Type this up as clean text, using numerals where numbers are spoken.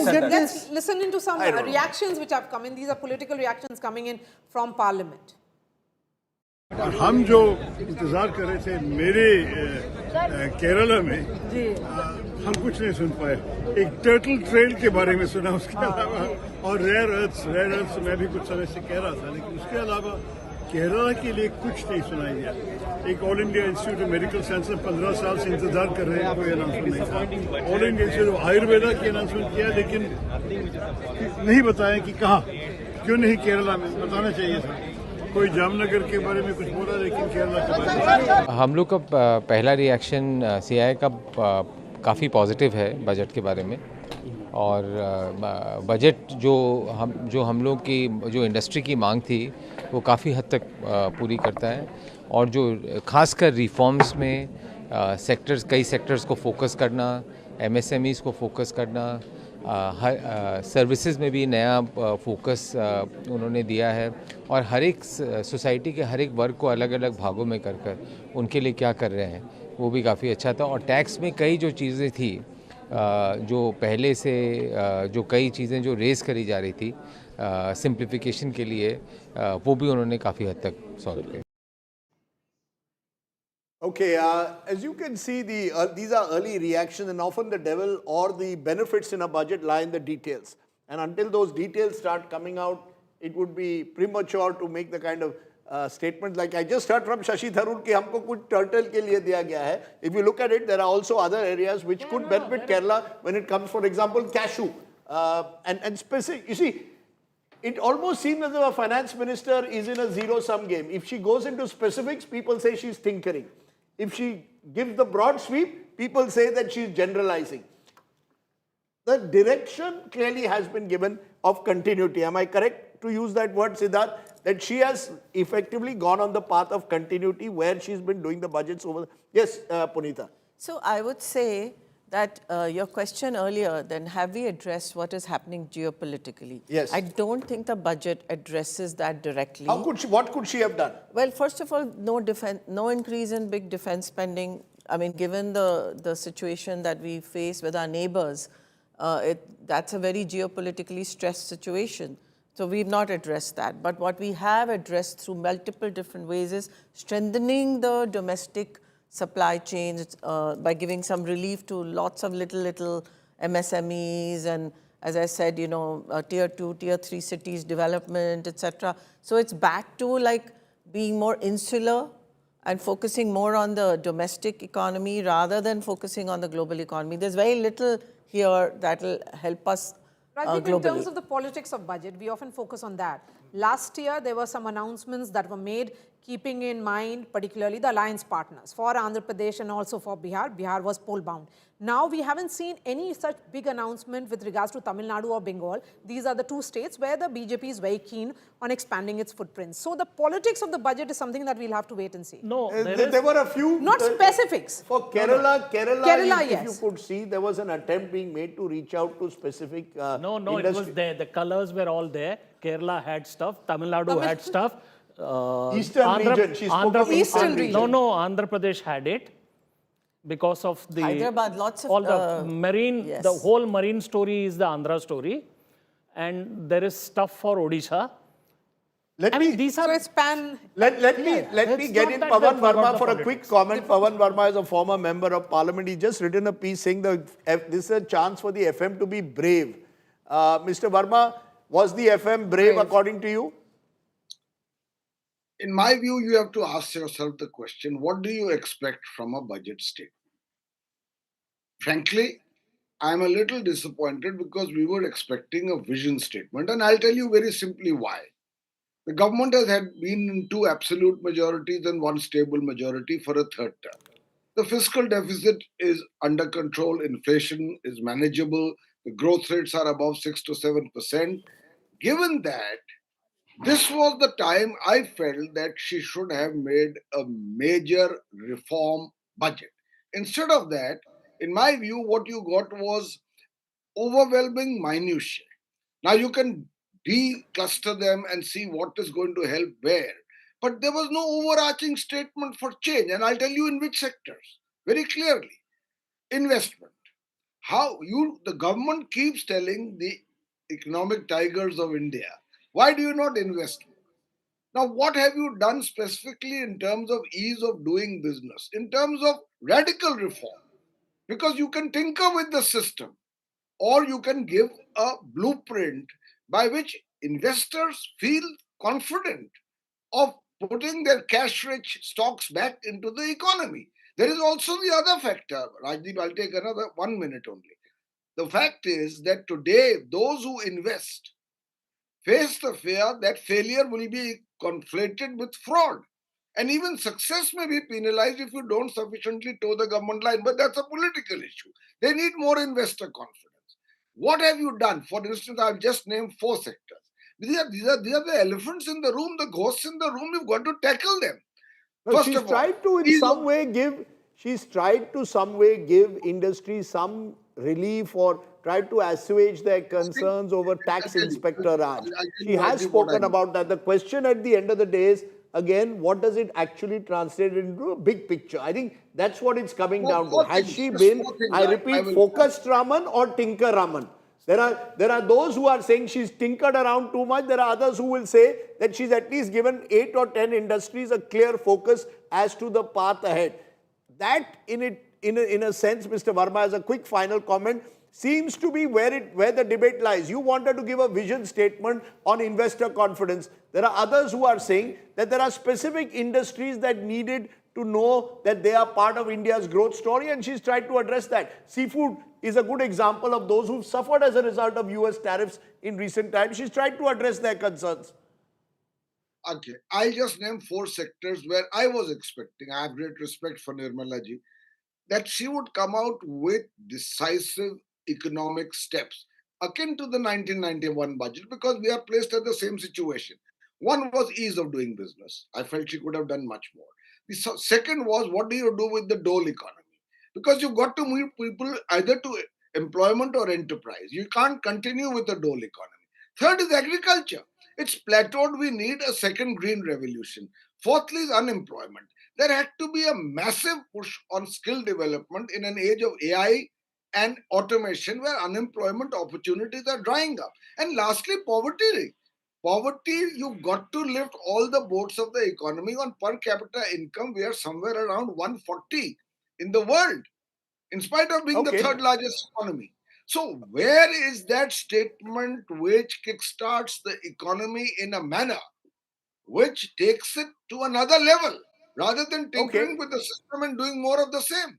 Let's listen into some reactions which have come in. These are political reactions coming in from Parliament. हम जो इंतजार कर रहे थे मेरे केरला में हम कुछ नहीं सुन पाए। एक टर्टल ट्रेल के बारे में सुना, उसके अलावा और रेयर अर्थ्स मैं भी कुछ समय से कह रहा था, लेकिन उसके अलावा केरला के लिए कुछ नहीं सुनाई दिया। एक all India institute of medical science में 15 साल से इंतजार कर रहे हैं, कोई अनाउंसमेंट नहीं था। All India institute of Ayurveda की अनाउंसमेंट किया, लेकिन नहीं बताया कि कहाँ, क्यों नहीं केरला में, बताना चाहिए था। कोई जामनगर के बारे में कुछ बोला, लेकिन केरला के बारे में। हम लोग का पहला रिएक्शन सीआई का काफ़ी पॉजिटिव है बजट के बारे में, और बजट जो हम लोग की जो इंडस्ट्री की मांग थी वो काफ़ी हद तक पूरी करता है, और जो खासकर रिफॉर्म्स में कई सेक्टर्स को फोकस करना, एमएसएमईज़ को फोकस करना, सर्विसेज में भी नया फोकस उन्होंने दिया है, और हर एक सोसाइटी के हर एक वर्ग को अलग अलग भागों में कर उनके लिए क्या कर रहे हैं वो भी काफ़ी अच्छा था। और टैक्स में कई जो चीज़ें थी जो पहले से जो कई चीज़ें जो रेज़ करी जा रही थी सिंप्लीफिकेशन के लिए, वो भी उन्होंने काफ़ी हद तक सॉल्व किया। Okay, as you can see, these are early reactions, and often the devil or the benefits in a budget lie in the details. And until those details start coming out, it would be premature to make the kind of statement like I just heard from Shashi Tharoor कि हमको कुछ turtle के लिए दिया गया है. If you look at it, there are also other areas which could benefit Kerala when it comes, for example, cashew. And specific, you see, it almost seems as if a finance minister is in a zero-sum game. If she goes into specifics, people say she's tinkering. If she gives the broad sweep, people say that she's generalizing. The direction clearly has been given of continuity. Am I correct to use that word, Siddharth? That she has effectively gone on the path of continuity where she's been doing the budgets over. Yes, Punita. So I would say that your question earlier, then have we addressed what is happening geopolitically? Yes. I don't think the budget addresses that directly. What could she have done? Well, first of all, no increase in big defense spending. I mean, given the situation that we face with our neighbors, that's a very geopolitically stressed situation. So we've not addressed that. But what we have addressed through multiple different ways is strengthening the domestic supply chains by giving some relief to lots of little MSMEs, and as I said, you know, tier 2, tier 3 cities development, etc. So it's back to like being more insular and focusing more on the domestic economy rather than focusing on the global economy. There's very little here that will help us globally. In terms of the politics of budget, we often focus on that. Last year, there were some announcements that were made keeping in mind particularly the alliance partners for Andhra Pradesh and also for Bihar. Bihar was poll-bound. Now, we haven't seen any such big announcement with regards to Tamil Nadu or Bengal. These are the two states where the BJP is very keen on expanding its footprint. So, the politics of the budget is something that we'll have to wait and see. No, there were a few. Not specifics. For Kerala, Kerala, if you could see, there was an attempt being made to reach out to specific No, it was there. The colors were all there. Kerala had stuff. Tamil Nadu had stuff. Eastern region. She spoke of Eastern region. No, Andhra Pradesh had it because of the Hyderabad, lots of all the marine. Yes. The whole marine story is the Andhra story, and there is stuff for Odisha. Let me get in Pawan Varma for a quick comment. Pawan Varma is a former member of parliament. He's just written a piece saying that this is a chance for the FM to be brave. Mr. Varma, was the FM brave according to you? In my view, you have to ask yourself the question, what do you expect from a budget statement? Frankly, I'm a little disappointed because we were expecting a vision statement, and I'll tell you very simply why. The government has been in 2 absolute majorities and 1 stable majority for a 3rd term. The fiscal deficit is under control, inflation is manageable, the growth rates are above 6 to 7%. Given that, this was the time I felt that she should have made a major reform budget. Instead of that, in my view, what you got was overwhelming minutiae. Now you can decluster them and see what is going to help where. But there was no overarching statement for change. And I'll tell you in which sectors. Very clearly. Investment. the government keeps telling the economic tigers of India, why do you not invest more? Now, what have you done specifically in terms of ease of doing business, in terms of radical reform? Because you can tinker with the system, or you can give a blueprint by which investors feel confident of putting their cash rich stocks back into the economy. There is also the other factor. Rajdeep, I'll take another 1 minute only. The fact is that today, those who invest face the fear that failure will be conflated with fraud. And even success may be penalized if you don't sufficiently toe the government line. But that's a political issue. They need more investor confidence. What have you done? For instance, I've just named 4 sectors. These are the elephants in the room, the ghosts in the room. You've got to tackle them. No, First she's of all, tried to in ease some of way give, she's tried to some way give industry some relief or tried to assuage their concerns over I'll tax tell you, inspector Raj. I'll tell She you, has Rajdeep, what I spoken mean. about that. The question at the end of the day is, again, what does it actually translate into a big picture? I think that's what it's coming Four, down to. four Has things, she just been, 4 things I I repeat, will. focused Raman or Tinker Raman? There are those who are saying she's tinkered around too much. There are others who will say that she's at least given 8 or 10 industries a clear focus as to the path ahead. That in a sense, Mr. Varma, as a quick final comment, seems to be where the debate lies. You wanted to give a vision statement on investor confidence. There are others who are saying that there are specific industries that needed to know that they are part of India's growth story, and she's tried to address that. Seafood is a good example of those who've suffered as a result of US tariffs in recent times. She's tried to address their concerns. Okay, I'll just name 4 sectors where I was expecting. I have great respect for Nirmala ji, that she would come out with decisive economic steps akin to the 1991 budget, because we are placed at the same situation. One was ease of doing business. I felt she could have done much more. The second was, what do you do with the dole economy? Because you've got to move people either to employment or enterprise. You can't continue with the dole economy. Third is agriculture. It's plateaued. We need a second green revolution. Fourthly is unemployment. There had to be a massive push on skill development in an age of AI and automation where unemployment opportunities are drying up. And lastly, poverty. Poverty, you've got to lift all the boats of the economy. On per capita income, we are somewhere around 140 in the world, in spite of being the third Okay. largest economy. So, where is that statement which kickstarts the economy in a manner which takes it to another level rather than tinkering Okay. with the system and doing more of the same?